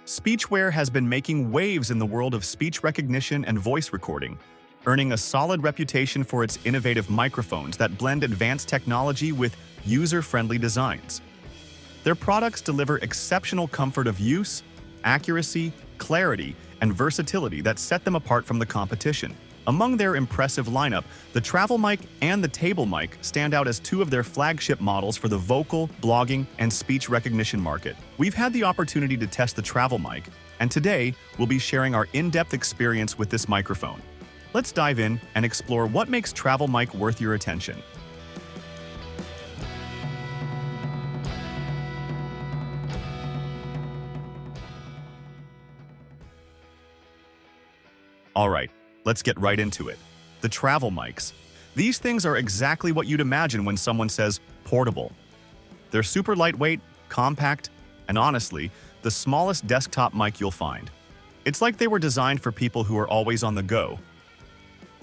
SpeechWare has been making waves in the world of speech recognition and voice recording, earning a solid reputation for its innovative microphones that blend advanced technology with user-friendly designs. Their products deliver exceptional comfort of use, accuracy, clarity, and versatility that set them apart from the competition. Among their impressive lineup, the TravelMike and the TableMike stand out as two of their flagship models for the vocal, blogging, and speech recognition market. We've had the opportunity to test the TravelMike, and today we'll be sharing our in-depth experience with this microphone. Let's dive in and explore what makes TravelMike worth your attention. All right, let's get right into it. The travel mics. These things are exactly what you'd imagine when someone says portable. They're super lightweight, compact, and honestly, the smallest desktop mic you'll find. It's like they were designed for people who are always on the go.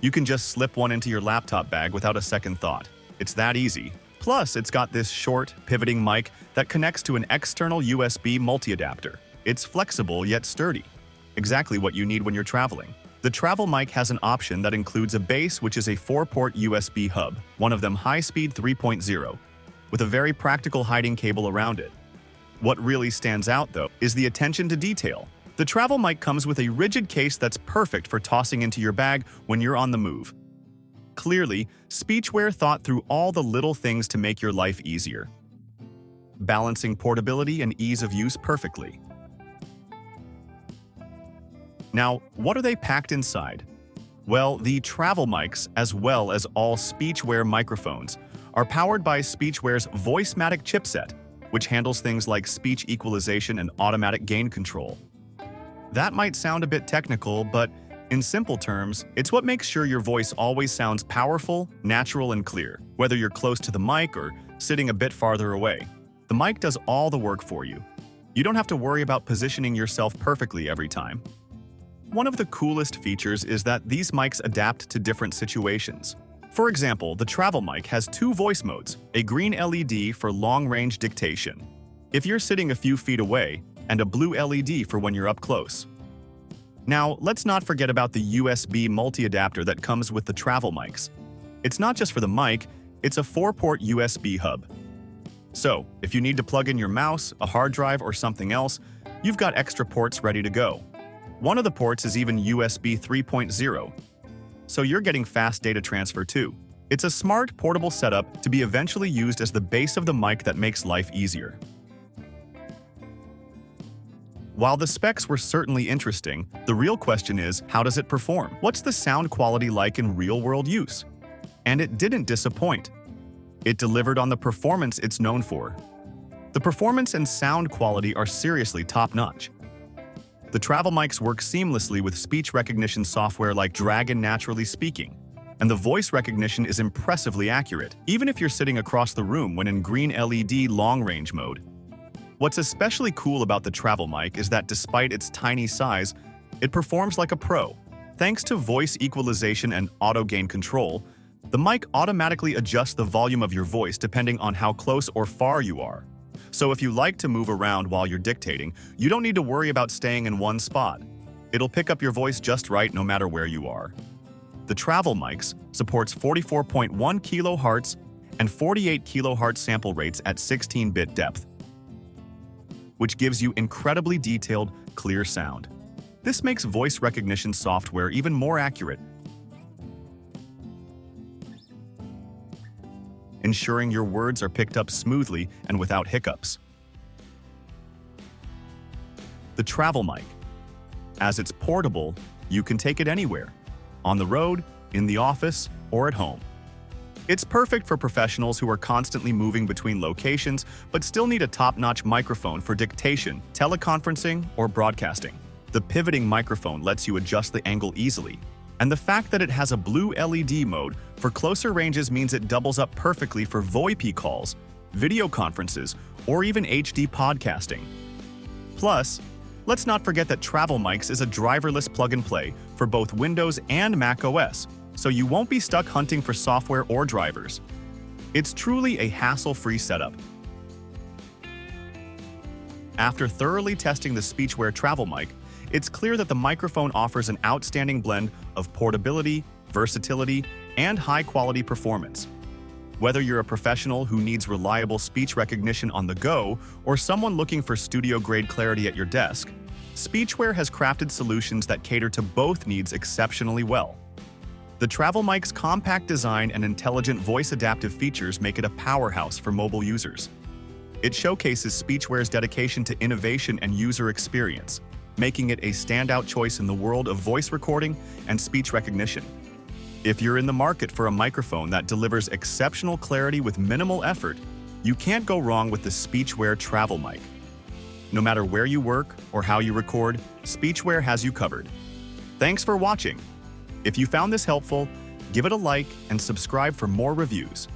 You can just slip one into your laptop bag without a second thought. It's that easy. Plus, it's got this short, pivoting mic that connects to an external USB multi-adapter. It's flexible yet sturdy. Exactly what you need when you're traveling. The TravelMike has an option that includes a base, which is a 4-port USB hub, one of them high-speed 3.0, with a very practical hiding cable around it. What really stands out, though, is the attention to detail. The TravelMike comes with a rigid case that's perfect for tossing into your bag when you're on the move. Clearly, SpeechWare thought through all the little things to make your life easier, balancing portability and ease of use perfectly. Now, what are they packed inside? Well, the travel mics, as well as all SpeechWare microphones, are powered by SpeechWare's Voicematic chipset, which handles things like speech equalization and automatic gain control. That might sound a bit technical, but in simple terms, it's what makes sure your voice always sounds powerful, natural, and clear, whether you're close to the mic or sitting a bit farther away. The mic does all the work for you. You don't have to worry about positioning yourself perfectly every time. One of the coolest features is that these mics adapt to different situations. For example, the TravelMike has two voice modes, a green LED for long-range dictation, if you're sitting a few feet away, and a blue LED for when you're up close. Now, let's not forget about the USB multi-adapter that comes with the TravelMics. It's not just for the mic, it's a 4-port USB hub. So, if you need to plug in your mouse, a hard drive, or something else, you've got extra ports ready to go. One of the ports is even USB 3.0, so you're getting fast data transfer too. It's a smart, portable setup to be eventually used as the base of the mic that makes life easier. While the specs were certainly interesting, the real question is, how does it perform? What's the sound quality like in real-world use? And it didn't disappoint. It delivered on the performance it's known for. The performance and sound quality are seriously top-notch. The TravelMics work seamlessly with speech recognition software like Dragon Naturally Speaking, and the voice recognition is impressively accurate, even if you're sitting across the room when in green LED long-range mode. What's especially cool about the TravelMike is that despite its tiny size, it performs like a pro. Thanks to voice equalization and auto gain control, the mic automatically adjusts the volume of your voice depending on how close or far you are. So if you like to move around while you're dictating, you don't need to worry about staying in one spot. It'll pick up your voice just right no matter where you are. The TravelMics supports 44.1 kHz and 48 kHz sample rates at 16-bit depth, which gives you incredibly detailed, clear sound. This makes voice recognition software even more accurate, ensuring your words are picked up smoothly and without hiccups. The TravelMike. As it's portable, you can take it anywhere, on the road, in the office, or at home. It's perfect for professionals who are constantly moving between locations but still need a top-notch microphone for dictation, teleconferencing, or broadcasting. The pivoting microphone lets you adjust the angle easily, and the fact that it has a blue LED mode for closer ranges means it doubles up perfectly for VoIP calls, video conferences, or even HD podcasting. Plus, let's not forget that TravelMics is a driverless plug-and-play for both Windows and Mac OS, so you won't be stuck hunting for software or drivers. It's truly a hassle-free setup. After thoroughly testing the SpeechWare TravelMike, it's clear that the microphone offers an outstanding blend of portability, versatility, and high-quality performance. Whether you're a professional who needs reliable speech recognition on the go or someone looking for studio-grade clarity at your desk, SpeechWare has crafted solutions that cater to both needs exceptionally well. The TravelMike's compact design and intelligent voice-adaptive features make it a powerhouse for mobile users. It showcases SpeechWare's dedication to innovation and user experience, making it a standout choice in the world of voice recording and speech recognition. If you're in the market for a microphone that delivers exceptional clarity with minimal effort, you can't go wrong with the SpeechWare TravelMike. No matter where you work or how you record, SpeechWare has you covered. Thanks for watching. If you found this helpful, give it a like and subscribe for more reviews.